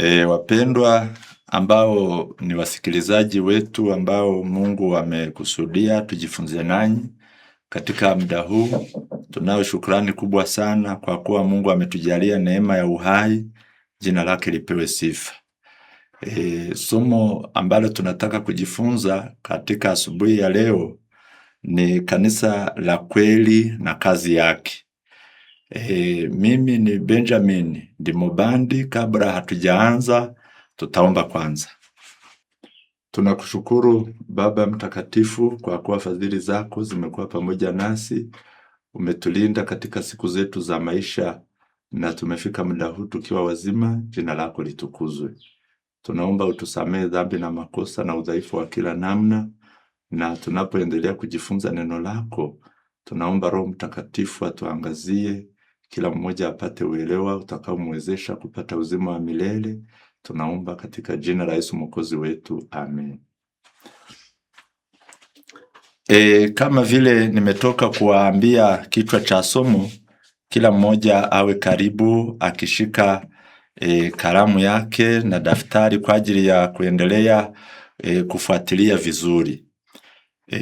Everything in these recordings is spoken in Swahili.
Wapendwa ambao ni wasikilizaji wetu ambao Mungu amekusudia tujifunze nanyi katika muda huu, tunao shukrani kubwa sana kwa kuwa Mungu ametujalia neema ya uhai. Jina lake lipewe sifa. Somo ambalo tunataka kujifunza katika asubuhi ya leo ni kanisa la kweli na kazi yake. Mimi ni Benjamin Ndimubandi. Kabla hatujaanza tutaomba kwanza. Tunakushukuru Baba mtakatifu kwa kuwa fadhili zako zimekuwa pamoja nasi. Umetulinda katika siku zetu za maisha na tumefika muda huu tukiwa wazima. Jina lako litukuzwe. Tunaomba utusamehe dhambi na makosa na udhaifu wa kila namna, na tunapoendelea kujifunza neno lako tunaomba Roho Mtakatifu atuangazie, kila mmoja apate uelewa utakaomwezesha kupata uzima wa milele. Tunaomba katika jina la Yesu Mwokozi wetu, amen. Kama vile nimetoka kuwaambia kichwa cha somo, kila mmoja awe karibu akishika kalamu yake na daftari kwa ajili ya kuendelea kufuatilia vizuri.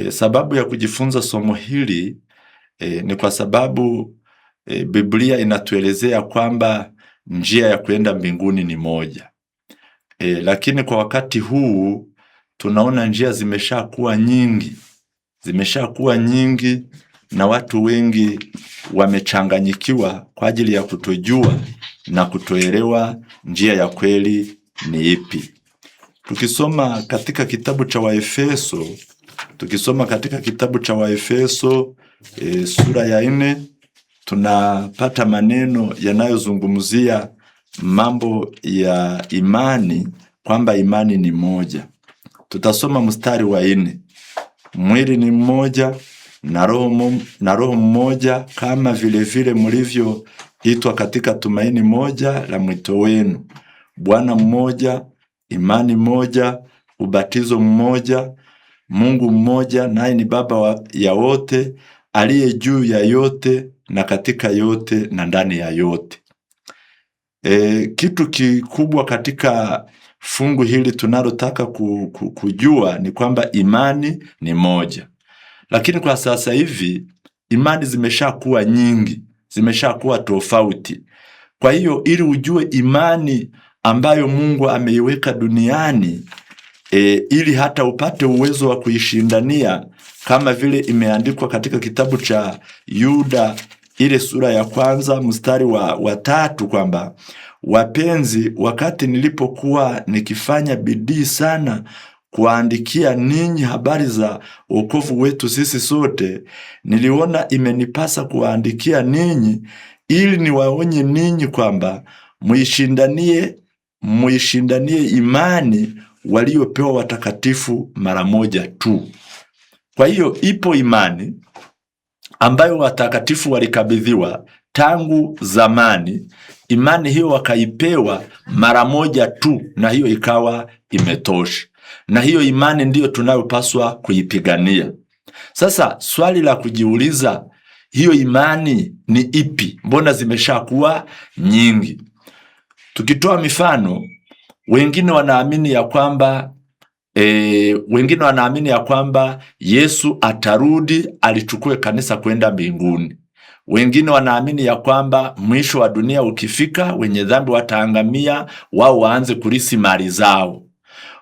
Sababu ya kujifunza somo hili ni kwa sababu Biblia inatuelezea kwamba njia ya kwenda mbinguni ni moja. Lakini kwa wakati huu tunaona njia zimeshakuwa nyingi na watu wengi wamechanganyikiwa kwa ajili ya kutojua na kutoelewa njia ya kweli ni ipi. Tukisoma katika kitabu cha Waefeso sura ya 4 tunapata maneno yanayozungumzia mambo ya imani, kwamba imani ni moja. Tutasoma mstari wa 4. Mwili ni mmoja na roho mmoja, kama vile mlivyoitwa katika tumaini moja la mwito wenu. Bwana mmoja, imani moja, ubatizo mmoja, Mungu mmoja, naye ni Baba ya wote, aliye juu ya yote na katika yote na ndani ya yote. Kitu kikubwa katika fungu hili tunalotaka kujua ni kwamba imani ni moja. Lakini kwa sasa hivi imani zimeshakuwa nyingi, zimeshakuwa tofauti. Kwa hiyo ili ujue imani ambayo Mungu ameiweka duniani, ili hata upate uwezo wa kuishindania, kama vile imeandikwa katika kitabu cha Yuda ile sura ya 1 mstari wa 3 kwamba, wapenzi, wakati nilipokuwa nikifanya bidii sana kuandikia ninyi habari za wokovu wetu sisi sote, niliona imenipasa kuandikia ninyi ili niwaonye ninyi kwamba muishindanie imani waliopewa watakatifu mara moja tu. Kwa hiyo ipo imani ambayo watakatifu walikabidhiwa tangu zamani. Imani hiyo wakaipewa mara moja tu, na hiyo ikawa imetosha. Na hiyo imani ndiyo tunayopaswa kuipigania. Sasa swali la kujiuliza, hiyo imani ni ipi? Mbona zimeshakuwa nyingi? Tukitoa mifano, wengine wanaamini ya kwamba Yesu atarudi alichukue kanisa kwenda mbinguni. Wengine wanaamini ya kwamba mwisho wa dunia ukifika, wenye dhambi wataangamia, wao waanze kulisi mali zao.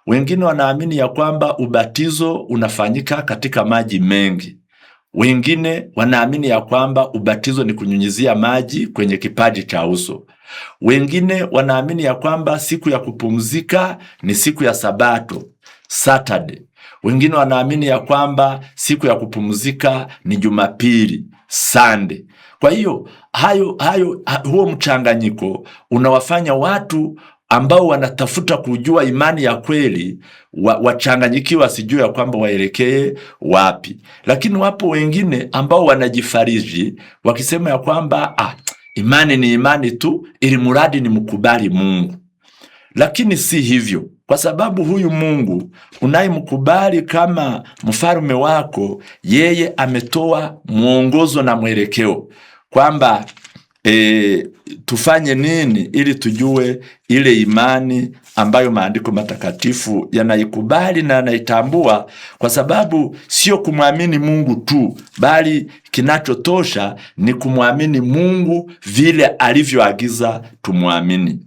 Wengine wanaamini ya kwamba ubatizo unafanyika katika maji mengi. Wengine wanaamini ya kwamba ubatizo ni kunyunyizia maji kwenye kipaji cha uso. Wengine wanaamini ya kwamba siku ya kupumzika ni siku ya Sabato, Saturday. Wengine wanaamini ya kwamba siku ya kupumzika ni Jumapili, Sunday. Kwa hiyo huo mchanganyiko unawafanya watu ambao wanatafuta kujua imani ya kweli wachanganyikiwa, sijui ya kwamba waelekee wapi. Lakini wapo wengine ambao wanajifariji wakisema ya kwamba imani ni imani tu, ili muradi ni mkubali Mungu. Lakini si hivyo, kwa sababu huyu Mungu unayemkubali kama mfalme wako, yeye ametoa mwongozo na mwelekeo kwamba tufanye nini ili tujue ile imani ambayo maandiko matakatifu yanaikubali na yanaitambua, kwa sababu sio kumwamini Mungu tu, bali kinachotosha ni kumwamini Mungu vile alivyoagiza tumwamini.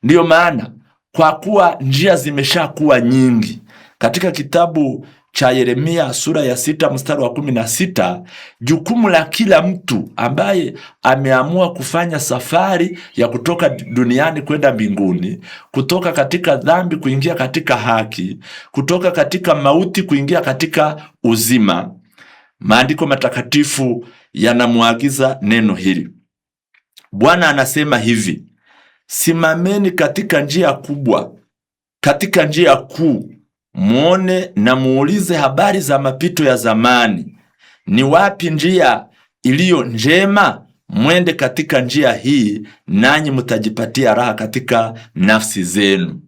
Ndiyo maana kwa kuwa njia zimeshakuwa nyingi, katika kitabu cha Yeremia sura ya 6 mstari wa 16, jukumu la kila mtu ambaye ameamua kufanya safari ya kutoka duniani kwenda mbinguni, kutoka katika dhambi kuingia katika haki, kutoka katika mauti kuingia katika uzima, maandiko matakatifu yanamuagiza neno hili. Bwana anasema hivi: simameni katika njia kubwa, katika njia kuu, muone na muulize habari za mapito ya zamani. Ni wapi njia iliyo njema? Mwende katika njia hii, nanyi mtajipatia raha katika nafsi zenu.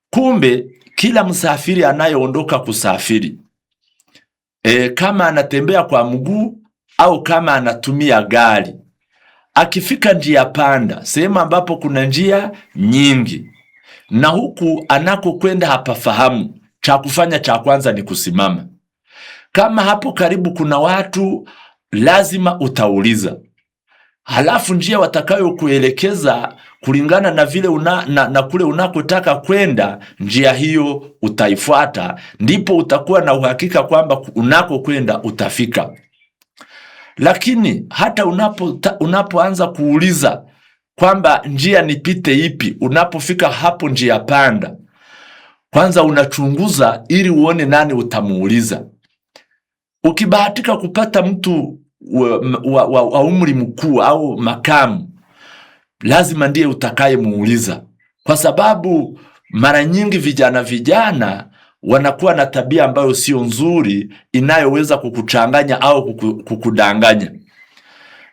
Kumbe kila msafiri anayeondoka kusafiri, kama anatembea kwa mguu au kama anatumia gari, akifika njia panda, sehemu ambapo kuna njia nyingi na huku anakokwenda hapafahamu, cha kufanya cha kwanza ni kusimama. Kama hapo karibu kuna watu, lazima utauliza. Halafu njia watakayokuelekeza kulingana na vile na kule unakotaka kwenda, njia hiyo utaifuata, ndipo utakuwa na uhakika kwamba unakokwenda utafika. Lakini hata unapoanza kuuliza kwamba njia nipite ipi, unapofika hapo njia panda, kwanza unachunguza ili uone nani utamuuliza. Ukibahatika kupata mtu wa umri mkuu au makamu, lazima ndiye utakayemuuliza, kwa sababu mara nyingi vijana wanakuwa na tabia ambayo sio nzuri, inayoweza kukuchanganya au kukudanganya.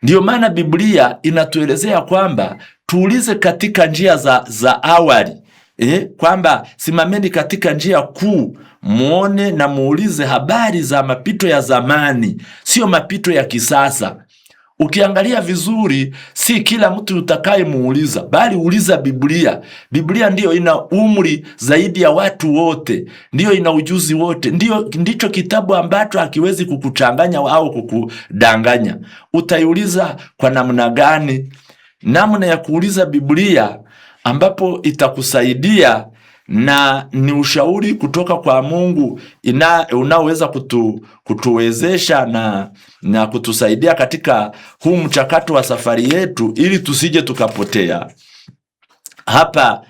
Ndiyo maana Biblia inatuelezea kwamba tuulize katika njia za awali, kwamba simameni katika njia kuu, muone na muulize habari za mapito ya zamani, sio mapito ya kisasa. Ukiangalia vizuri, si kila mtu utakayemuuliza, bali uliza Biblia. Biblia ndiyo ina umri zaidi ya watu wote, ndiyo ina ujuzi wote, ndicho kitabu ambacho hakiwezi kukuchanganya au kukudanganya. Utaiuliza kwa namna gani? Namna ya kuuliza Biblia ambapo itakusaidia, na ni ushauri kutoka kwa Mungu unaoweza kutuwezesha na kutusaidia katika huu mchakato wa safari yetu, ili tusije tukapotea. Hapa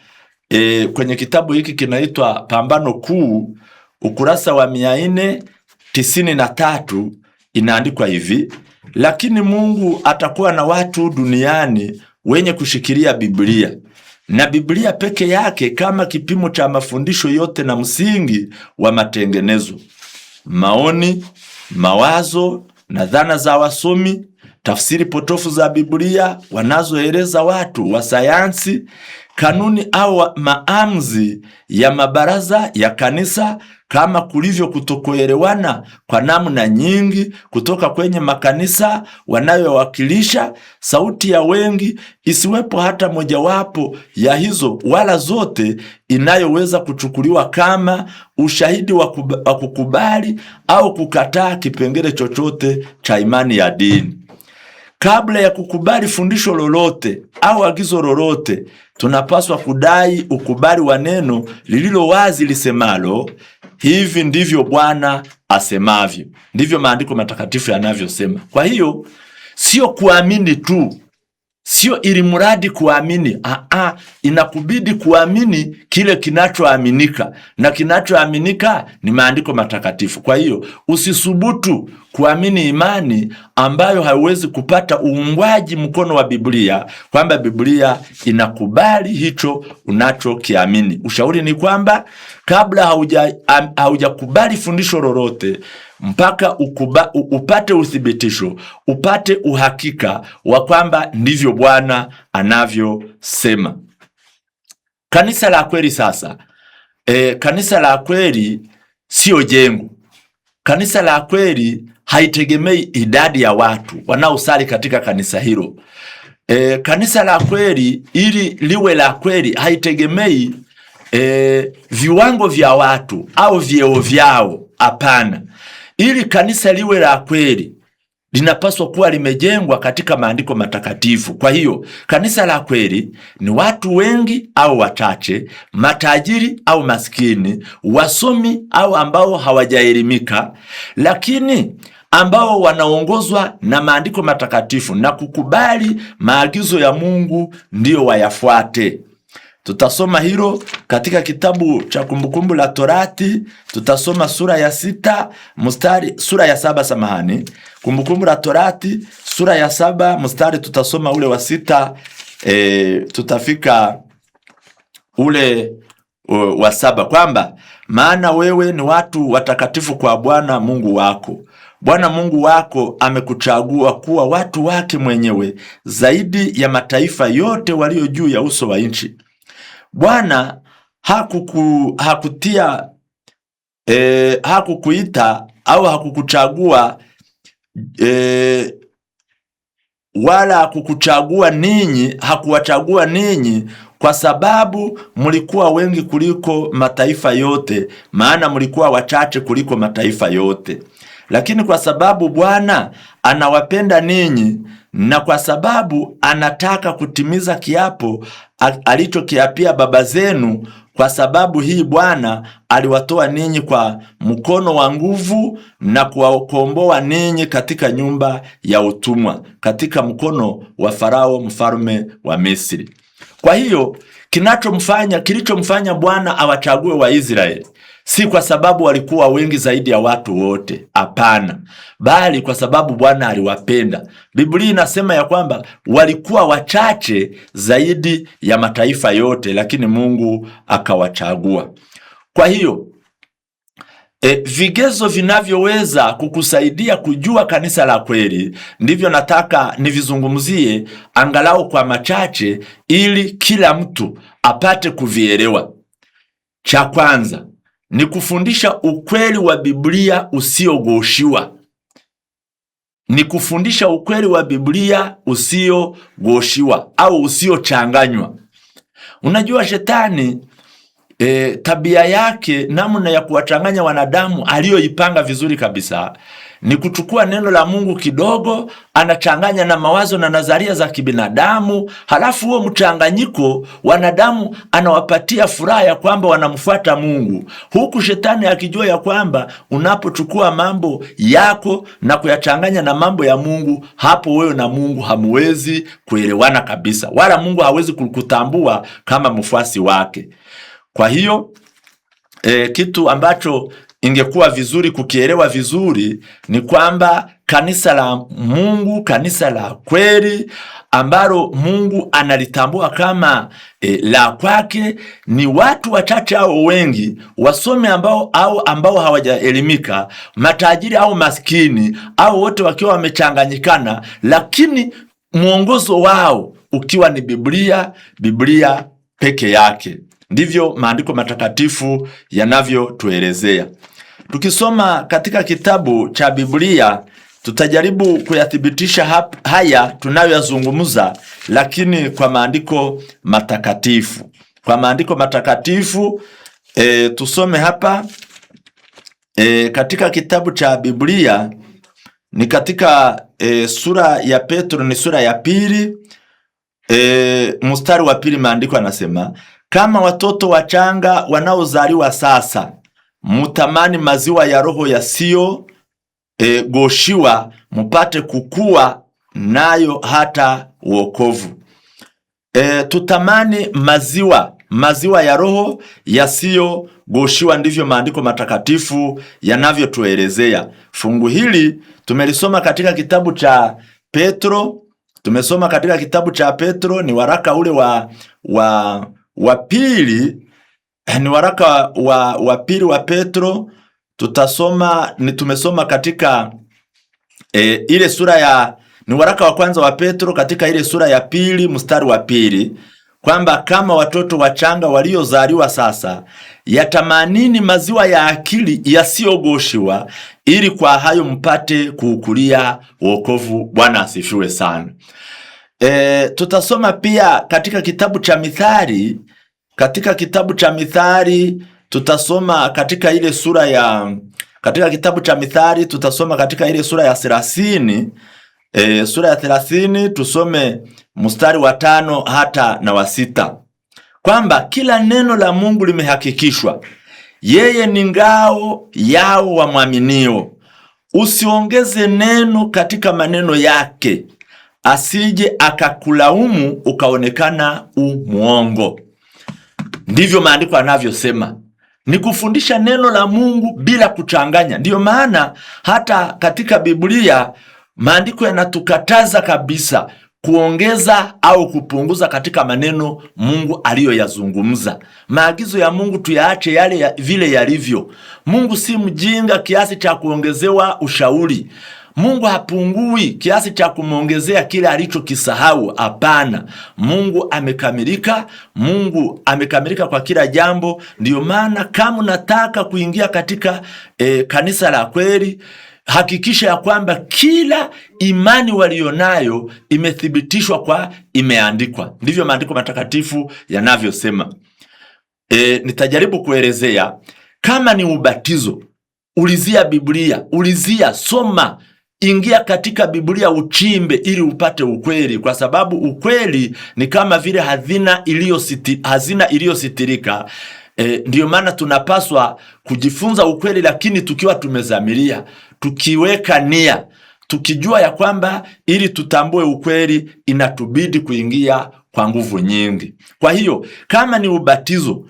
kwenye kitabu hiki kinaitwa Pambano Kuu, ukurasa wa 493 inaandikwa hivi: lakini Mungu atakuwa na watu duniani wenye kushikilia Biblia, na Biblia peke yake kama kipimo cha mafundisho yote na msingi wa matengenezo. Maoni, mawazo na dhana za wasomi, tafsiri potofu za Biblia wanazoeleza watu wa sayansi, kanuni au maamuzi ya mabaraza ya kanisa, kama kulivyo kutokuelewana kwa namna nyingi kutoka kwenye makanisa wanayowakilisha, sauti ya wengi isiwepo hata mojawapo ya hizo wala zote inayoweza kuchukuliwa kama ushahidi wa kukubali au kukataa kipengele chochote cha imani ya dini. Kabla ya kukubali fundisho lolote au agizo lolote, tunapaswa kudai ukubali wa neno lililo wazi lisemalo, hivi ndivyo Bwana asemavyo. Ndivyo maandiko matakatifu yanavyosema. Kwa hiyo sio kuamini tu, sio ili mradi kuamini. Inakubidi kuamini kile kinachoaminika, na kinachoaminika ni maandiko matakatifu. Kwa hiyo usisubutu kuamini imani ambayo haiwezi kupata uungwaji mkono wa Biblia, kwamba Biblia inakubali hicho unachokiamini. Ushauri ni kwamba kabla haujakubali fundisho lolote, mpaka upate uthibitisho, upate uhakika wa kwamba ndivyo Bwana anavyosema. Kanisa la kweli sasa, kanisa la kweli sio jengo. Kanisa la kweli haitegemei idadi ya watu wanaosali katika kanisa hilo. kanisa la kweli ili liwe la kweli haitegemei viwango vya watu au vyeo vyao. Hapana, ili kanisa liwe la kweli linapaswa kuwa limejengwa katika maandiko matakatifu. Kwa hiyo kanisa la kweli ni watu wengi au wachache, matajiri au maskini, wasomi au ambao hawajaelimika, lakini ambao wanaongozwa na maandiko matakatifu na kukubali maagizo ya Mungu ndio wayafuate. Tutasoma hilo katika kitabu cha Kumbukumbu la Torati. Tutasoma sura ya 7 samahani. Kumbukumbu la Torati sura ya 7 mstari tutasoma ule wa 6, tutafika ule wa 7 kwamba maana wewe ni watu watakatifu kwa Bwana Mungu wako. Bwana Mungu wako amekuchagua kuwa watu wake mwenyewe zaidi ya mataifa yote walio juu ya uso wa nchi. Bwana hakukuita au hakukuchagua wala hakuwachagua ninyi kwa sababu mlikuwa wengi kuliko mataifa yote, maana mlikuwa wachache kuliko mataifa yote, lakini kwa sababu Bwana anawapenda ninyi na kwa sababu anataka kutimiza kiapo alichokiapia baba zenu, kwa sababu hii Bwana aliwatoa ninyi kwa mkono wa nguvu na kuwakomboa ninyi katika nyumba ya utumwa, katika mkono wa Farao mfalme wa Misri. Kwa hiyo kilichomfanya Bwana awachague Waisraeli si kwa sababu walikuwa wengi zaidi ya watu wote, hapana, bali kwa sababu Bwana aliwapenda. Biblia inasema ya kwamba walikuwa wachache zaidi ya mataifa yote, lakini Mungu akawachagua. Kwa hiyo vigezo vinavyoweza kukusaidia kujua kanisa la kweli ndivyo nataka nivizungumzie angalau kwa machache ili kila mtu apate kuvielewa. Cha kwanza ni kufundisha ukweli wa Biblia usiogoshiwa. Au usiochanganywa. Unajua shetani tabia yake, namna ya kuwachanganya wanadamu aliyoipanga vizuri kabisa ni kuchukua neno la Mungu kidogo, anachanganya na mawazo na nadharia za kibinadamu, halafu huo mchanganyiko wanadamu anawapatia furaha ya kwamba wanamfuata Mungu, huku shetani akijua ya kwamba unapochukua mambo yako na kuyachanganya na mambo ya Mungu, hapo wewe na Mungu hamuwezi kuelewana kabisa, wala Mungu hawezi kukutambua kama mfuasi wake. Kwa hiyo kitu ambacho ingekuwa vizuri kukielewa vizuri ni kwamba kanisa la Mungu, kanisa la kweli ambalo Mungu analitambua kama la kwake, ni watu wachache au wengi, wasome ambao hawajaelimika, matajiri au maskini, au wote wakiwa wamechanganyikana, lakini mwongozo wao ukiwa ni Biblia peke yake. Ndivyo maandiko matakatifu yanavyotuelezea. Tukisoma katika kitabu cha Biblia tutajaribu kuyathibitisha haya tunayoyazungumza, lakini kwa maandiko matakatifu. Tusome hapa katika kitabu cha Biblia, ni katika sura ya Petro, ni sura ya 2 mstari wa 2. Maandiko yanasema, kama watoto wachanga wanaozaliwa sasa, mutamani maziwa ya roho yasiyo goshiwa, mupate kukua nayo hata wokovu. Tutamani maziwa ya roho yasiyo goshiwa, ndivyo maandiko matakatifu yanavyotuelezea. Fungu hili tumelisoma katika kitabu cha Petro. Tumesoma katika kitabu cha Petro, ni waraka ule wa pili, ni waraka wa pili wa Petro. Tumesoma katika ile sura ni waraka wa kwanza wa Petro katika ile sura ya 2 mstari wa 2, kwamba kama watoto wachanga waliozaliwa sasa, yatamanini maziwa ya akili yasiyogoshiwa, ili kwa hayo mpate kuukulia wokovu. Bwana asifiwe sana. Tutasoma pia katika kitabu cha Mithali. Katika kitabu cha Mithali tutasoma katika ile sura ya katika kitabu cha Mithali tutasoma katika ile sura ya 30, sura ya 30 tusome mstari wa 5 hata na wa 6, kwamba kila neno la Mungu limehakikishwa, yeye ni ngao yao wamwaminio. Usiongeze neno katika maneno yake, asije akakulaumu ukaonekana muongo. Ndivyo maandiko yanavyosema, ni kufundisha neno la Mungu bila kuchanganya. Ndiyo maana hata katika Biblia maandiko yanatukataza kabisa kuongeza au kupunguza katika maneno Mungu aliyoyazungumza. Maagizo ya Mungu tuyaache yale vile yalivyo. Mungu si mjinga kiasi cha kuongezewa ushauri. Mungu hapungui kiasi cha kumongezea kile alichokisahau. Hapana, Mungu amekamilika. Mungu amekamilika kwa kila jambo. Ndiyo maana kama unataka kuingia katika kanisa la kweli, hakikisha ya kwamba kila imani walionayo imethibitishwa kwa imeandikwa. Ndivyo maandiko matakatifu yanavyosema. Nitajaribu kuelezea. Kama ni ubatizo, ulizia Biblia, ulizia, soma, ingia katika Biblia uchimbe ili upate ukweli, kwa sababu ukweli ni kama vile hazina iliyositirika. Ndiyo maana tunapaswa kujifunza ukweli, lakini tukiwa tumezamilia, tukiweka nia, tukijua ya kwamba ili tutambue ukweli inatubidi kuingia kwa nguvu nyingi. Kwa hiyo kama ni ubatizo,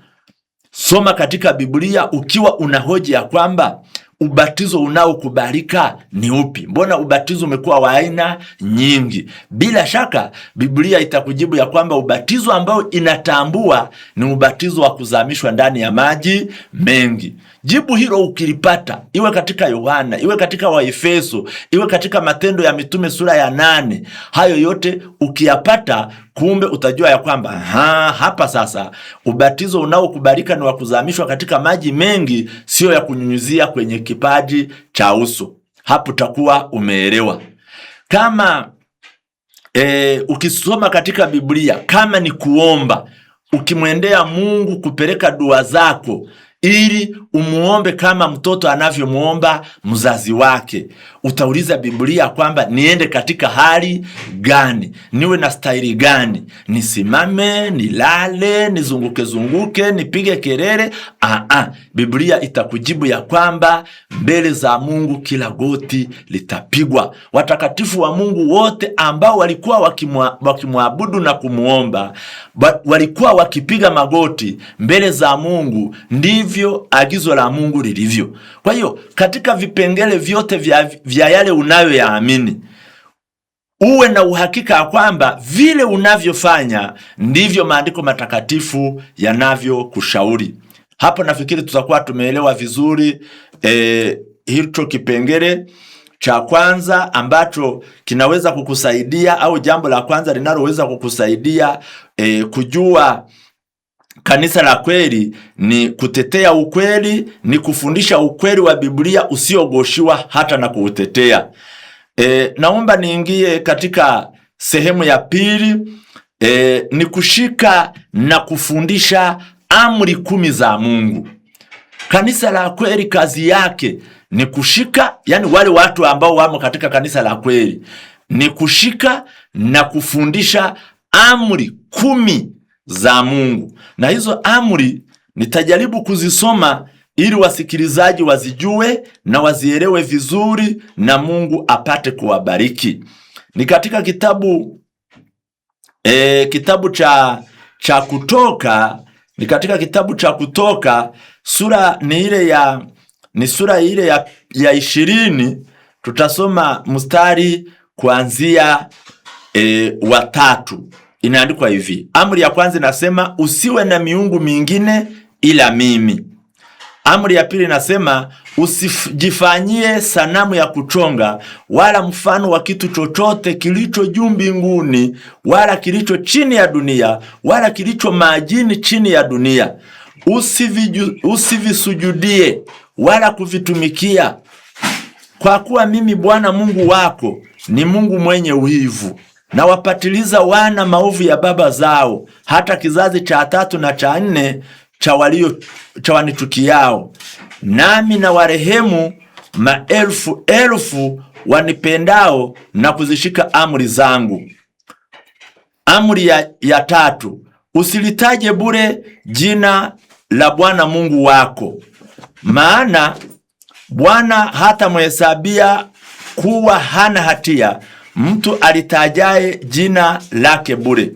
soma katika Biblia ukiwa unahoji ya kwamba ubatizo unaokubalika ni upi? Mbona ubatizo umekuwa wa aina nyingi? Bila shaka Biblia itakujibu ya kwamba ubatizo ambao inatambua ni ubatizo wa kuzamishwa ndani ya maji mengi. Jibu hilo ukilipata, iwe katika Yohana, iwe katika Waefeso, iwe katika Matendo ya Mitume sura ya 8, hayo yote ukiyapata, kumbe utajua ya kwamba hapa sasa ubatizo unaokubalika ni wa kuzamishwa katika maji mengi, sio ya kunyunyuzia kwenye kipaji cha uso. Hapo utakuwa umeelewa. Kama ukisoma katika Biblia, kama ni kuomba, ukimwendea Mungu kupeleka dua zako ili umuombe kama mtoto anavyomuomba mzazi wake, utauliza Biblia kwamba niende katika hali gani, niwe na staili gani, nisimame, nilale, nizunguke, nipige kelele? Biblia itakujibu ya kwamba mbele za Mungu kila goti litapigwa. Watakatifu wa Mungu wote ambao walikuwa wakimwabudu na kumuomba, walikuwa wakipiga magoti mbele za Mungu. Ndivyo agizo la Mungu lilivyo. Kwa hiyo katika vipengele vyote vya yale unayoyaamini, uwe na uhakika kwamba vile unavyofanya ndivyo maandiko matakatifu yanavyokushauri. Hapo nafikiri tutakuwa tumeelewa vizuri hicho kipengele cha kwanza ambacho kinaweza kukusaidia, au jambo la kwanza linaloweza kukusaidia kujua kanisa la kweli ni kutetea ukweli, ni kufundisha ukweli wa Biblia usiogoshiwa hata na kuutetea. Naomba niingie katika sehemu ya pili, ni kushika na kufundisha amri 10 za Mungu. Kanisa la kweli kazi yake ni kushika, yani wale watu ambao wamo katika kanisa la kweli ni kushika na kufundisha amri 10 za Mungu. Na hizo amri nitajaribu kuzisoma ili wasikilizaji wazijue na wazielewe vizuri, na Mungu apate kuwabariki. Ni katika kitabu cha Kutoka. Ni katika kitabu cha Kutoka, sura ile ya 20. Tutasoma mstari kuanzia wa 3. Inaandikwa hivi. Amri ya kwanza inasema usiwe na miungu mingine ila mimi. Amri ya pili inasema usijifanyie sanamu ya kuchonga wala mfano wa kitu chochote kilicho juu mbinguni wala kilicho chini ya dunia wala kilicho majini chini ya dunia. Usivisujudie wala kuvitumikia, kwa kuwa mimi Bwana Mungu wako ni Mungu mwenye wivu, na wapatiliza wana maovu ya baba zao, hata kizazi cha 3 na cha 4 cha wanichukiao. Nami na warehemu maelfu elfu wanipendao na kuzishika amri zangu. Amri ya 3, usilitaje bure jina la Bwana Mungu wako, maana Bwana hata mhesabia kuwa hana hatia mtu alitajaye jina lake bure.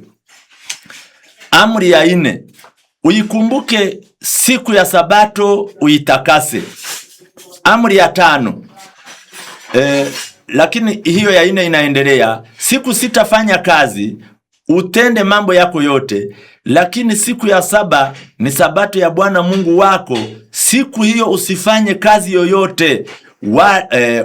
Amri ya 4, uikumbuke siku ya Sabato uitakase. Amri ya 5, lakini hiyo ya 4 inaendelea, siku 6 fanya kazi, utende mambo yako yote, lakini siku ya 7 ni Sabato ya Bwana Mungu wako. Siku hiyo usifanye kazi yoyote,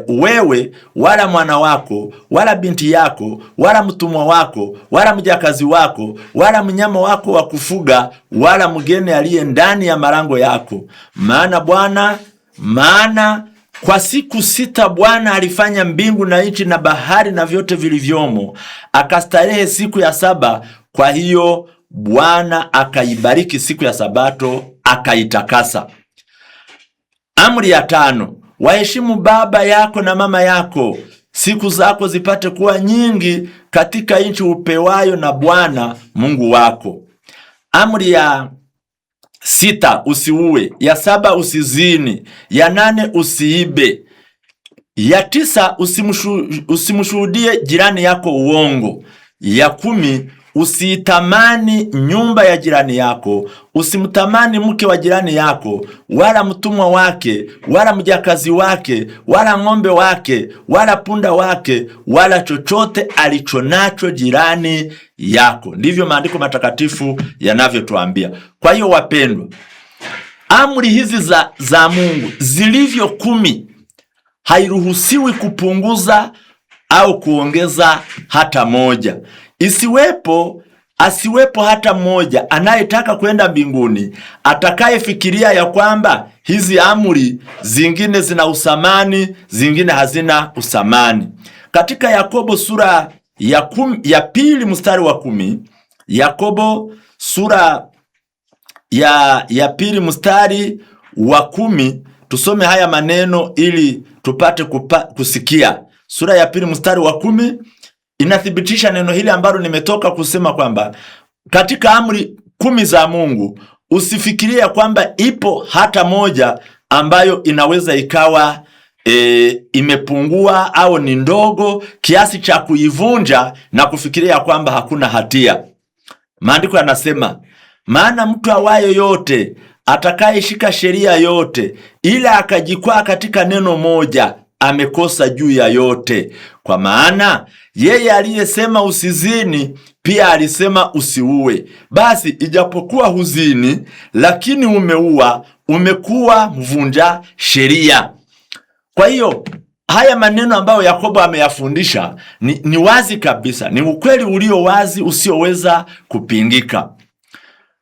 wewe wala mwana wako wala binti yako wala mtumwa wako wala mjakazi wako wala mnyama wako wa kufuga wala mgeni aliye ndani ya malango yako. Maana kwa siku 6 Bwana alifanya mbingu na nchi na bahari na vyote vilivyomo, akastarehe siku ya 7. Kwa hiyo Bwana akaibariki siku ya Sabato akaitakasa. Amri ya 5, waheshimu baba yako na mama yako, siku zako zipate kuwa nyingi katika nchi upewayo na Bwana Mungu wako. Amri ya 6, usiue. Ya 7, usizini. Ya 8, usiibe. Ya 9, usimshuhudie jirani yako uongo. Ya 10, usitamani nyumba ya jirani yako. Usimtamani mke wa jirani yako, wala mtumwa wake, wala mjakazi wake, wala ng'ombe wake, wala punda wake, wala chochote alichonacho jirani yako. Ndivyo maandiko matakatifu yanavyotuambia. Kwa hiyo wapendwa, amri hizi za Mungu zilivyo 10, hairuhusiwi kupunguza au kuongeza hata moja. Asiwepo hata mmoja anayetaka kwenda mbinguni atakayefikiria ya kwamba hizi amri zingine zina usamani, zingine hazina usamani. Katika Yakobo sura ya 2 mstari wa 10, Yakobo sura ya 2 mstari wa 10, tusome haya maneno ili tupate kusikia. Sura ya 2 mstari wa 10 inathibitisha neno hili ambalo nimetoka kusema kwamba katika amri 10 za Mungu usifikirie kwamba ipo hata moja ambayo inaweza ikawa imepungua au ni ndogo kiasi cha kuivunja na kufikiria kwamba hakuna hatia. Maandiko yanasema, maana mtu awaye yote atakayeshika sheria yote ila akajikwaa katika neno moja amekosa juu ya yote. Kwa maana yeye aliyesema usizini pia alisema usiue. Basi ijapokuwa huzini, lakini umeua, umekuwa mvunja sheria. Kwa hiyo haya maneno ambayo Yakobo ameyafundisha ni wazi kabisa, ni ukweli ulio wazi usioweza kupingika.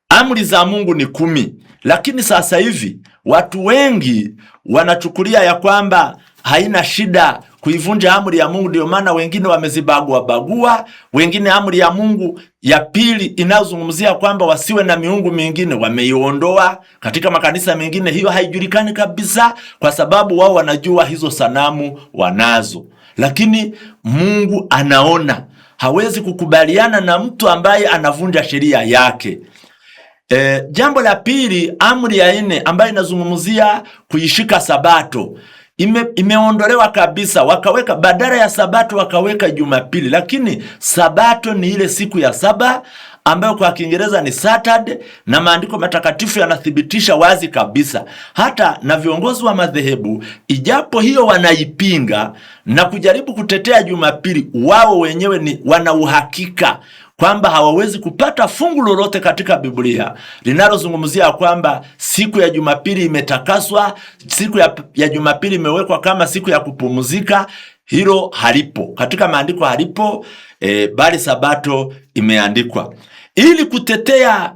Amri za Mungu ni 10, lakini sasa hivi watu wengi wanachukulia ya kwamba haina shida kuivunja amri ya Mungu. Ndio maana wengine wamezibagua. Wengine amri ya Mungu ya 2 inazungumzia kwamba wasiwe na miungu mingine wameiondoa. Katika makanisa mengine hiyo haijulikani kabisa, kwa sababu wao wanajua hizo sanamu wanazo. Lakini Mungu anaona, hawezi kukubaliana na mtu ambaye anavunja sheria yake. Jambo la 2, amri ya 4 ambayo inazungumzia kuishika Sabato imeondolewa kabisa. Wakaweka badala ya Sabato wakaweka Jumapili, lakini Sabato ni ile siku ya 7 ambayo kwa Kiingereza ni Saturday, na maandiko matakatifu yanathibitisha wazi kabisa. Hata na viongozi wa madhehebu, ijapo hiyo wanaipinga na kujaribu kutetea Jumapili, wao wenyewe wana uhakika kwamba hawawezi kupata fungu lolote katika Biblia linalozungumzia kwamba siku ya Jumapili imetakaswa, siku ya Jumapili imewekwa kama siku ya kupumzika. Hilo halipo katika maandiko, halipo, bali Sabato imeandikwa. Ili kutetea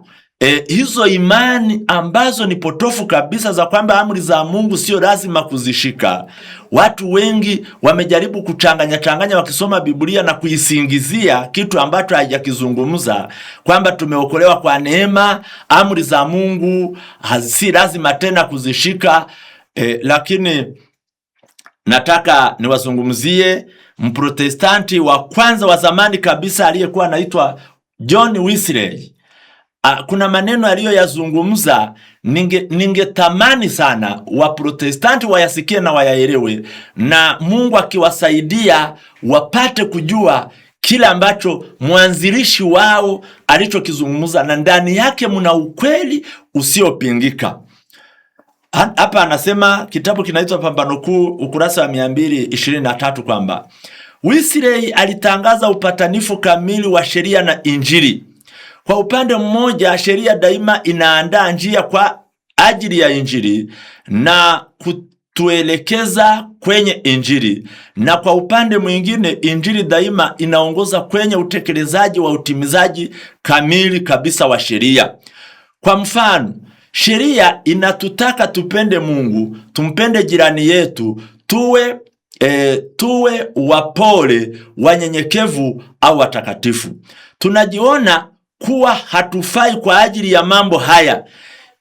hizo imani ambazo ni potofu kabisa za kwamba amri za Mungu sio lazima kuzishika. Watu wengi wamejaribu kuchanganya wakisoma Biblia na kuisingizia kitu ambacho haijakizungumza, kwamba tumeokolewa kwa neema, amri za Mungu si lazima tena kuzishika. Lakini nataka niwazungumzie Mprotestanti wa kwanza wa zamani kabisa aliyekuwa anaitwa John Wesley. Kuna maneno aliyoyazungumza ningetamani sana Waprotestanti wayasikie na wayaelewe, na Mungu akiwasaidia wapate kujua kile ambacho mwanzilishi wao alichokizungumza, na ndani yake mna ukweli usiopingika. Hapa anasema, kitabu kinaitwa Pambano Kuu, ukurasa wa 223, kwamba Wesley alitangaza upatanifu kamili wa sheria na Injili. Kwa upande mmoja, sheria daima inaandaa njia kwa ajili ya Injili na kutuelekeza kwenye Injili, na kwa upande mwingine, Injili daima inaongoza kwenye utekelezaji wa utimizaji kamili kabisa wa sheria. Kwa mfano, sheria inatutaka tupende Mungu, tumpende jirani yetu, tuwe wapole, wanyenyekevu au watakatifu. Tunajiona kuwa hatufai kwa ajili ya mambo haya.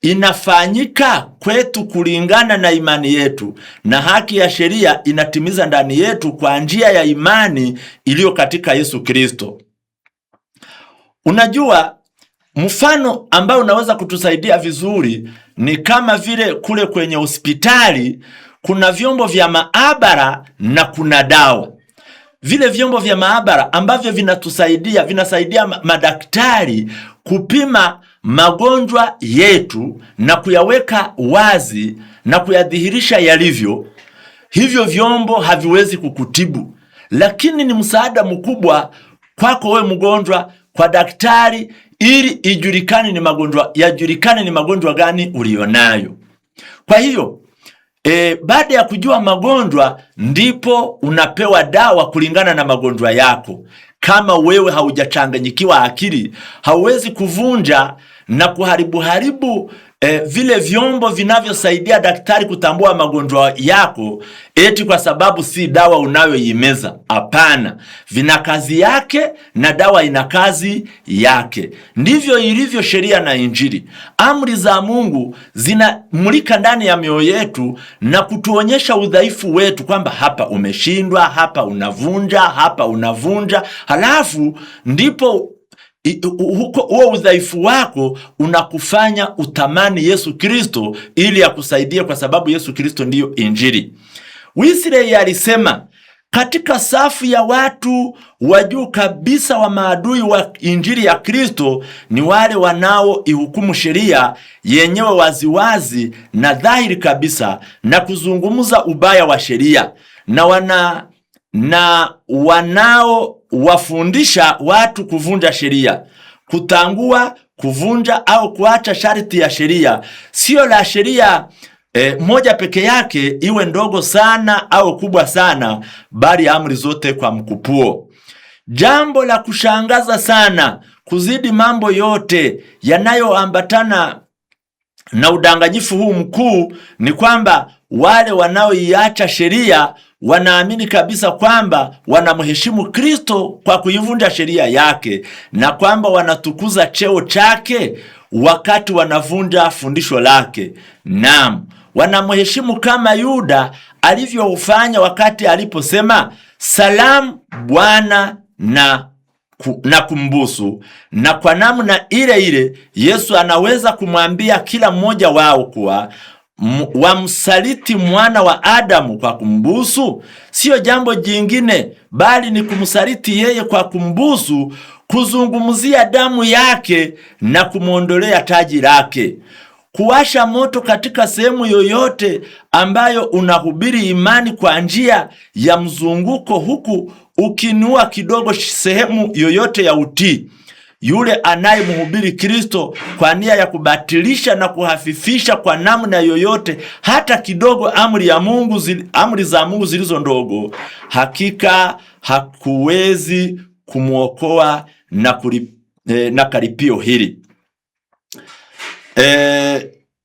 Inafanyika kwetu kulingana na imani yetu, na haki ya sheria inatimiza ndani yetu kwa njia ya imani iliyo katika Yesu Kristo. Unajua, mfano ambao unaweza kutusaidia vizuri ni kama vile kule kwenye hospitali kuna vyombo vya maabara na kuna dawa. Vile vyombo vya maabara ambavyo vinasaidia madaktari kupima magonjwa yetu na kuyaweka wazi na kuyadhihirisha yalivyo. Hivyo vyombo haviwezi kukutibu, lakini ni msaada mkubwa kwako wewe mgonjwa, kwa daktari, ili yajulikane ni magonjwa gani ulionayo. Kwa hiyo baada ya kujua magonjwa, ndipo unapewa dawa kulingana na magonjwa yako. Kama wewe haujachanganyikiwa akili, hauwezi kuvunja na kuharibu vile vyombo vinavyosaidia daktari kutambua magonjwa yako, eti kwa sababu si dawa unayoimeza. Hapana, vina kazi yake na dawa ina kazi yake. Ndivyo ilivyo sheria na Injili. Amri za Mungu zinamulika ndani ya mioyo yetu na kutuonyesha udhaifu wetu, kwamba hapa umeshindwa, hapa unavunja. Halafu ndipo huo udhaifu wako unakufanya utamani Yesu Kristo ili akusaidie, kwa sababu Yesu Kristo ndiyo Injili. Wesley alisema, katika safu ya watu wa juu kabisa wa maadui wa Injili ya Kristo ni wale wanaoihukumu sheria yenyewe waziwazi na dhahiri kabisa na kuzungumza ubaya wa sheria, na wanaowafundisha watu kuvunja sheria, kutangua, kuvunja au kuacha sharti ya sheria, sio la sheria moja peke yake, iwe ndogo sana au kubwa sana, bali amri zote kwa mkupuo. Jambo la kushangaza sana kuzidi mambo yote yanayoambatana na udanganyifu huu mkuu ni kwamba wale wanaoiacha sheria wanaamini kabisa kwamba wanamheshimu Kristo kwa kuivunja sheria yake, na kwamba wanatukuza cheo chake wakati wanavunja fundisho lake. Naam, wanamheshimu kama Yuda alivyofanya wakati aliposema salamu Bwana na kumbusu. Na kwa namna ile ile Yesu anaweza kumwambia kila mmoja wao kuwa wamsaliti mwana wa Adamu kwa kumbusu sio jambo jingine, bali ni kumsaliti yeye kwa kumbusu, kuzungumzia damu yake na kumwondolea taji lake. Kuwasha moto katika sehemu yoyote ambayo unahubiri imani kwa njia ya mzunguko, huku ukinua kidogo sehemu yoyote ya utii, yule anayemhubiri Kristo kwa nia ya kubatilisha na kuhafifisha kwa namna yoyote hata kidogo amri za Mungu zilizo ndogo, hakika hakuwezi kumwokoa na karipio hili.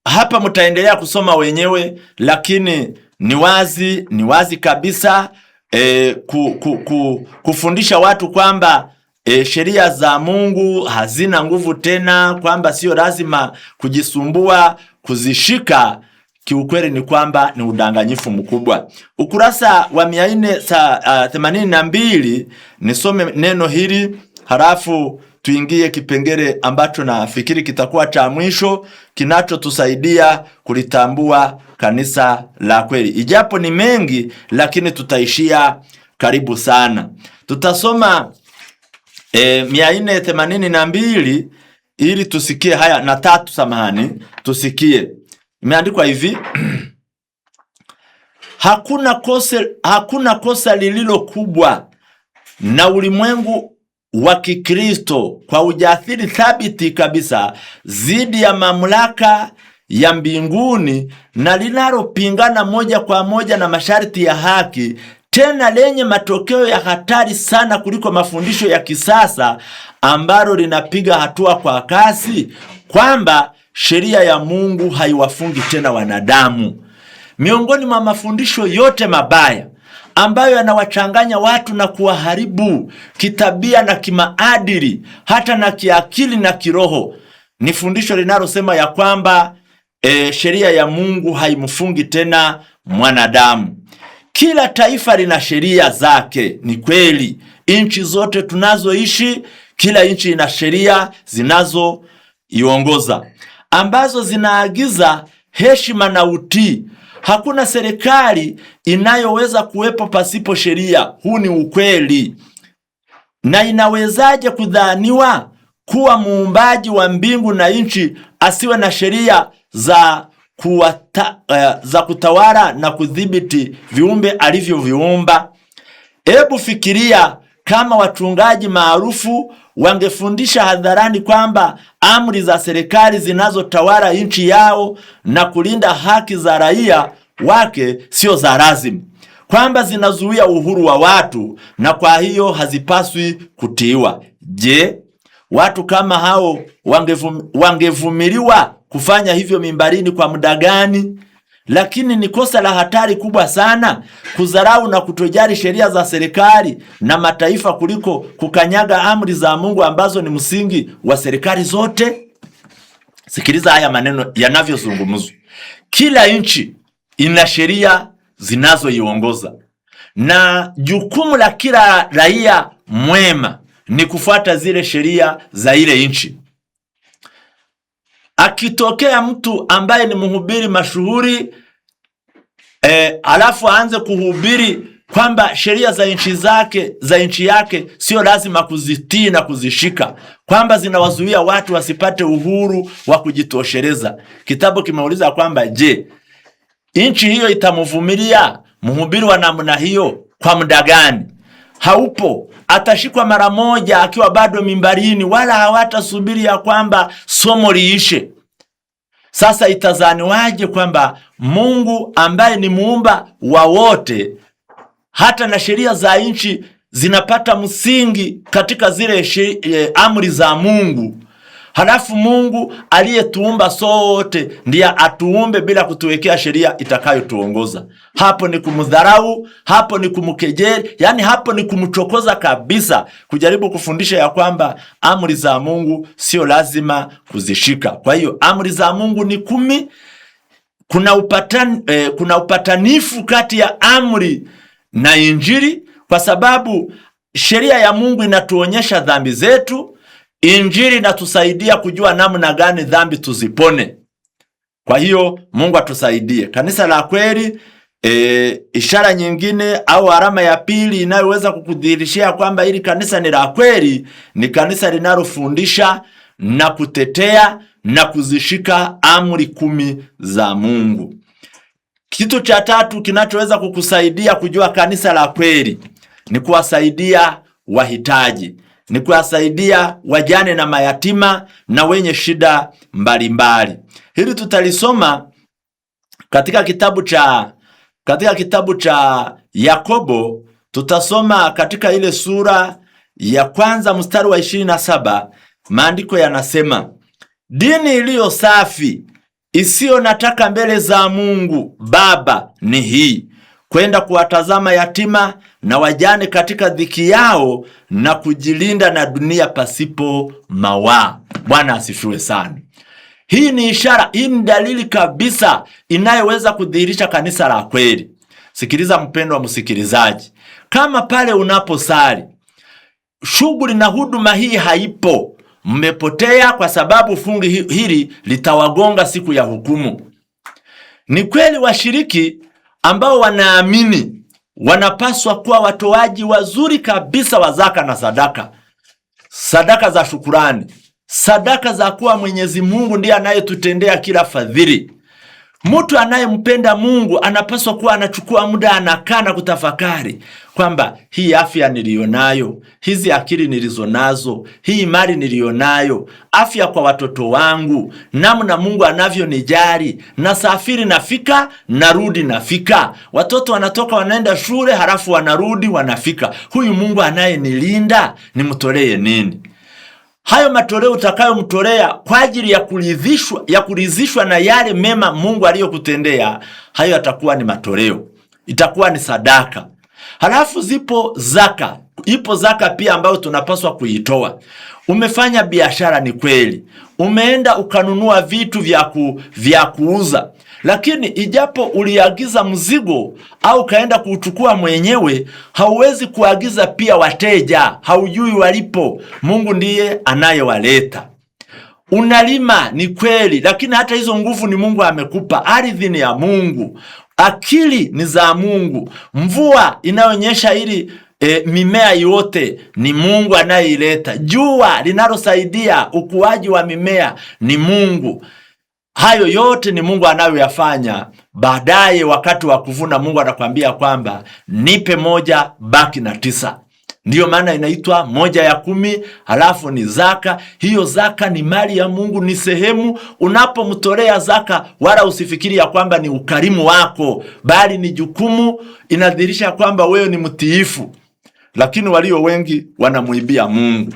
Hapa mtaendelea kusoma wenyewe, lakini ni wazi kabisa kufundisha watu kwamba sheria za Mungu hazina nguvu tena, kwamba sio lazima kujisumbua kuzishika. Kiukweli ni kwamba ni udanganyifu mkubwa. Ukurasa wa 482 nisome neno hili halafu tuingie kipengele ambacho nafikiri kitakuwa cha mwisho kinachotusaidia kulitambua kanisa la kweli. Ijapo ni mengi, lakini tutaishia karibu sana. Tutasoma 482 ili tusikie haya na 3, samahani, tusikie. Imeandikwa hivi: hakuna kosa lililo kubwa na ulimwengu wa Kikristo kwa ujasiri thabiti kabisa zidi ya mamlaka ya mbinguni na linalopingana moja kwa moja na masharti ya haki, tena lenye matokeo ya hatari sana kuliko mafundisho ya kisasa ambalo linapiga hatua kwa kasi, kwamba sheria ya Mungu haiwafungi tena wanadamu. Miongoni mwa mafundisho yote mabaya ambayo yanawachanganya watu na kuwaharibu kitabia na kimaadili, hata na kiakili na kiroho, ni fundisho linalosema ya kwamba sheria ya Mungu haimfungi tena mwanadamu. Kila taifa lina sheria zake. Ni kweli, nchi zote tunazoishi, kila nchi ina sheria zinazoiongoza ambazo zinaagiza heshima na utii. Hakuna serikali inayoweza kuwepo pasipo sheria. Huu ni ukweli. Na inawezaje kudhaniwa kuwa muumbaji wa mbingu na nchi asiwe na sheria za kutawala na kudhibiti viumbe alivyoviumba? Hebu fikiria kama wachungaji maarufu wangefundisha hadharani kwamba amri za serikali zinazotawala nchi yao na kulinda haki za raia wake sio za lazima, kwamba zinazuia uhuru wa watu na kwa hiyo hazipaswi kutiiwa. Je, watu kama hao wangevumiliwa kufanya hivyo mimbarini kwa muda gani? Lakini ni kosa la hatari kubwa sana kudharau na kutojali sheria za serikali na mataifa kuliko kukanyaga amri za Mungu ambazo ni msingi wa serikali zote. Sikiliza haya maneno yanavyozungumzwa. Kila nchi ina sheria zinazoiongoza, na jukumu la kila raia mwema ni kufuata zile sheria za ile nchi. Akitokea mtu ambaye ni mhubiri mashuhuri alafu aanze kuhubiri kwamba sheria za nchi yake sio lazima kuzitii na kuzishika, kwamba zinawazuia watu wasipate uhuru wa kujitosheleza, kitabu kimeuliza kwamba je, nchi hiyo itamvumilia mhubiri wa namna hiyo kwa muda gani? Haupo. Atashikwa mara moja akiwa bado mimbarini, wala hawatasubiri ya kwamba somo liishe. Sasa itazaniwaje kwamba Mungu ambaye ni muumba wa wote, hata na sheria za nchi zinapata msingi katika zile amri za Mungu, halafu Mungu aliyetuumba sote ndiye atuumbe bila kutuwekea sheria itakayotuongoza? Hapo ni kumdharau, hapo ni kumkejeli, yani hapo ni kumchokoza kabisa, kujaribu kufundisha ya kwamba amri za Mungu sio lazima kuzishika. Kwa hiyo amri za Mungu ni 10. Kuna upatanifu kati ya amri na Injili, kwa sababu sheria ya Mungu inatuonyesha dhambi zetu. Injili inatusaidia kujua namna gani dhambi tuzipone. Kwa hiyo Mungu atusaidie. Kanisa la kweli, ishara nyingine au alama ya pili inayoweza kukudhihirishia kwamba hili kanisa ni la kweli, ni kanisa linalofundisha na kutetea na kuzishika amri 10 za Mungu. Kitu cha tatu kinachoweza kukusaidia kujua kanisa la kweli ni kuwasaidia wahitaji, ni kuwasaidia wajane na mayatima na wenye shida mbalimbali. Hili tutalisoma katika kitabu cha Yakobo. Tutasoma katika ile sura ya 1 mstari wa 27. Maandiko yanasema, Dini iliyo safi isiyo nataka mbele za Mungu Baba ni hii: kwenda kuwatazama yatima na wajane katika dhiki yao na kujilinda na dunia pasipo mawaa. Bwana asifiwe sana. Hii ni ishara, hii ni dalili kabisa inayoweza kudhihirisha kanisa la kweli. Sikiliza mpendwa msikilizaji, kama pale unaposali shughuli na huduma hii haipo, mmepotea, kwa sababu fungu hili litawagonga siku ya hukumu. Ni kweli washiriki ambao wanaamini wanapaswa kuwa watoaji wazuri kabisa wa zaka na sadaka, sadaka za shukurani, sadaka za kuwa Mwenyezi Mungu ndiye anayetutendea kila fadhili. Mtu anayempenda Mungu anapaswa kuwa anachukua muda, anakaa na kutafakari kwamba hii afya nilionayo, hizi akili nilizonazo, hii mali nilionayo, afya kwa watoto wangu, namna Mungu anavyonijali, nasafiri nafika, narudi nafika, watoto wanatoka wanaenda shule halafu wanarudi wanafika, huyu Mungu anayenilinda nimtolee nini? Hayo matoleo utakayomtolea kwa ajili ya kuridhishwa na yale mema Mungu aliyokutendea, hayo yatakuwa ni matoleo, itakuwa ni sadaka. Halafu zipo zaka. Ipo zaka pia ambayo tunapaswa kuitoa. Umefanya biashara, ni kweli, umeenda ukanunua vitu vya kuuza, lakini ijapo uliagiza mzigo au kaenda kuchukua mwenyewe, hauwezi kuagiza pia wateja, haujui walipo. Mungu ndiye anayewaleta. Unalima, ni kweli, lakini hata hizo nguvu ni Mungu amekupa. Ardhi ni ya Mungu, akili ni za Mungu, mvua inaonyesha ili mimea yote ni Mungu anayeileta, jua linalosaidia ukuaji wa mimea ni Mungu. Hayo yote ni Mungu anayoyafanya. Baadaye wakati wa kuvuna, Mungu anakuambia kwamba nipe moja, baki na 9. Ndiyo maana inaitwa 1/10, halafu ni zaka. Hiyo zaka ni mali ya Mungu, ni sehemu unapomtolea zaka, wala usifikiri ya kwamba ni ukarimu wako, bali ni jukumu, inadhihirisha kwamba wewe ni mtiifu. Lakini walio wengi wanamuibia Mungu.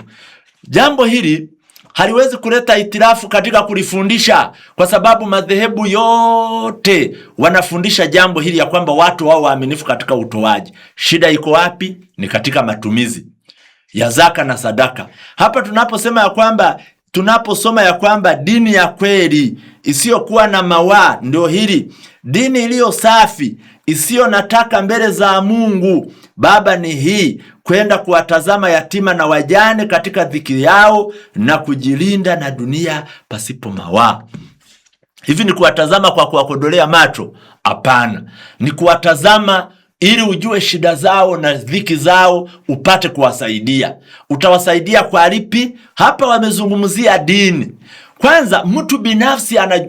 Jambo hili haliwezi kuleta itilafu katika kulifundisha, kwa sababu madhehebu yote wanafundisha jambo hili ya kwamba watu wao waaminifu katika utoaji. Shida iko wapi? Ni katika matumizi ya zaka na sadaka. Hapa tunaposoma ya kwamba dini ya kweli isiyokuwa na mawaa ndio hili: dini iliyo safi isiyo nataka mbele za Mungu Baba ni hii: kwenda kuwatazama yatima na wajane katika dhiki yao na kujilinda na dunia pasipo mawaa. Hivi ni kuwatazama kwa kuwakodolea macho? Hapana, ni kuwatazama ili ujue shida zao na dhiki zao, upate kuwasaidia. Utawasaidia kwa lipi? Hapa wamezungumzia dini. Kwanza, mtu binafsi ana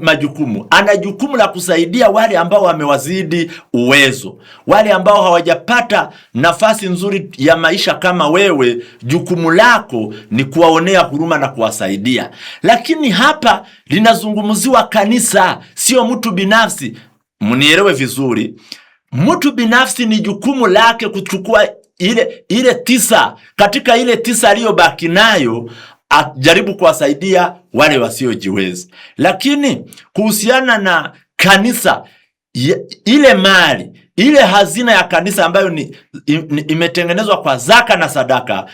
jukumu la kusaidia wale ambao wamewazidi uwezo, wale ambao hawajapata nafasi nzuri ya maisha kama wewe. Jukumu lako ni kuwaonea huruma na kuwasaidia. Lakini hapa linazungumziwa kanisa, sio mtu binafsi. Mnielewe vizuri, mtu binafsi ni jukumu lake kuchukua ile 9, katika ile 9 aliyobaki nayo ajaribu kuwasaidia wale wasiojiweza. Lakini kuhusiana na kanisa, ile mali, ile hazina ya kanisa ambayo imetengenezwa kwa zaka na sadaka,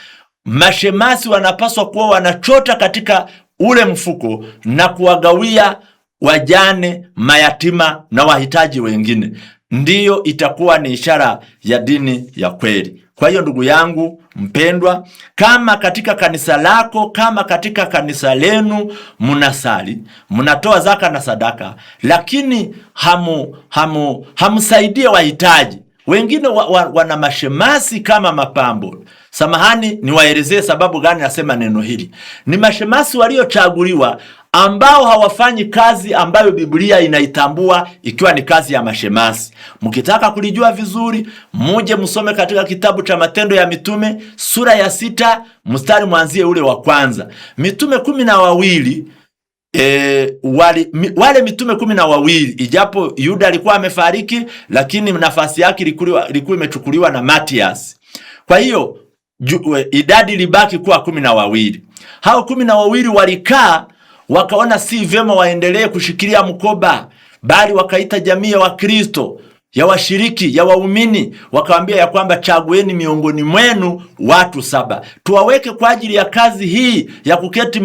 mashemasi wanapaswa kuwa wanachota katika ule mfuko na kuwagawia wajane, mayatima na wahitaji wengine. Ndiyo itakuwa ni ishara ya dini ya kweli. Kwa hiyo ndugu yangu mpendwa, kama katika kanisa lako, kama katika kanisa lenu mnasali, mnatoa zaka na sadaka, lakini hamsaidie wahitaji wengine, wana mashemasi kama mapambo. Samahani, niwaelezee sababu gani nasema neno hili. Ni mashemasi waliochaguliwa ambao hawafanyi kazi ambayo Biblia inaitambua ikiwa ni kazi ya mashemasi. Mkitaka kulijua vizuri, muje msome katika kitabu cha Matendo ya Mitume sura ya 6 mstari mwanzie ule wa 1. Mitume 12, wale mitume 12, ijapo Yuda alikuwa amefariki, lakini nafasi yake ilikuwa imechukuliwa na Matias. Kwa hiyo idadi libaki kuwa 12. Hao 12 walikaa wakaona si vyema waendelee kushikilia mkoba, bali wakaita jamii ya Wakristo, ya washiriki, ya waumini, wakawaambia ya kwamba chagueni miongoni mwenu watu 7 tuwaweke kwa ajili ya kazi hii ya kuketi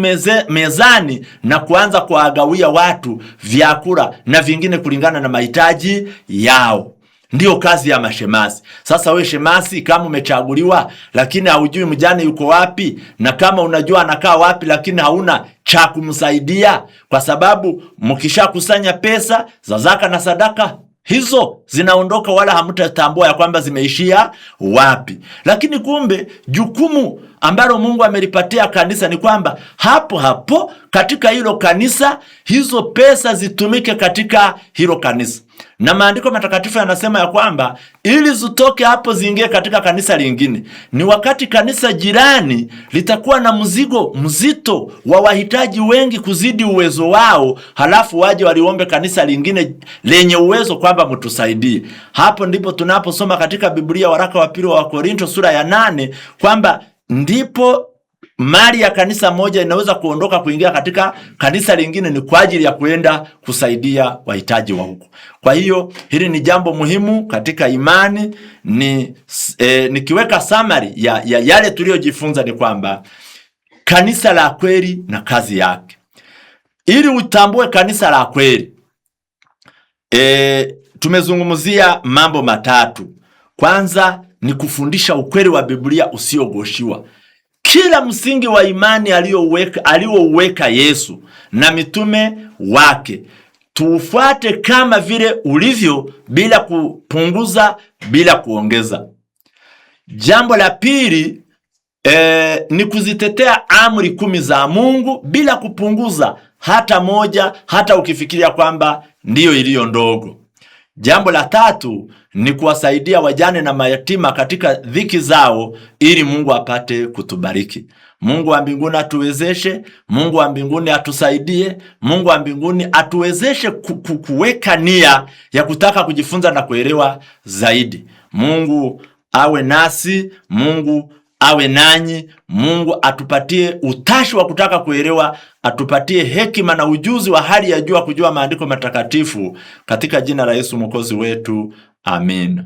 mezani na kuanza kuwagawia watu vyakula na vingine kulingana na mahitaji yao. Ndiyo kazi ya mashemasi. Sasa we shemasi, kama umechaguliwa lakini haujui mjane yuko wapi, na kama unajua anakaa wapi lakini hauna cha kumsaidia, kwa sababu mkishakusanya pesa za zaka na sadaka, hizo zinaondoka, wala hamtatambua ya kwamba zimeishia wapi. Lakini kumbe jukumu ambalo Mungu amelipatia kanisa ni kwamba hapo hapo katika hilo kanisa, hizo pesa zitumike katika hilo kanisa. Na maandiko matakatifu yanasema ya kwamba ili zitoke hapo ziingie katika kanisa lingine, ni wakati kanisa jirani litakuwa na mzigo mzito wa wahitaji wengi kuzidi uwezo wao, halafu waje waliombe kanisa lingine lenye uwezo kwamba mtusaidie. Hapo ndipo tunaposoma katika Biblia waraka wa pili wa Korinto sura ya 8 kwamba ndipo mali ya kanisa moja inaweza kuondoka kuingia katika kanisa lingine, ni kwa ajili ya kuenda kusaidia wahitaji wa huko. Kwa hiyo hili ni jambo muhimu katika imani. Nikiweka summary ya yale tuliyojifunza ni kwamba kanisa la kweli na kazi yake. Ili utambue kanisa la kweli, tumezungumzia mambo matatu. Kwanza ni kufundisha ukweli wa Biblia usiogoshiwa. Kila msingi wa imani aliouweka Yesu na mitume wake tuufuate kama vile ulivyo, bila kupunguza, bila kuongeza. Jambo la pili ni kuzitetea amri 10 za Mungu bila kupunguza hata moja, hata ukifikiria kwamba ndiyo iliyo ndogo. Jambo la tatu ni kuwasaidia wajane na mayatima katika dhiki zao ili Mungu apate kutubariki. Mungu wa mbinguni atuwezeshe, Mungu wa mbinguni atusaidie, Mungu wa mbinguni atuwezeshe kuweka nia ya kutaka kujifunza na kuelewa zaidi. Mungu awe nasi, Mungu awe nanyi. Mungu atupatie utashi wa kutaka kuelewa, atupatie hekima na ujuzi wa hali ya juu kujua maandiko matakatifu, katika jina la Yesu Mwokozi wetu. Amen.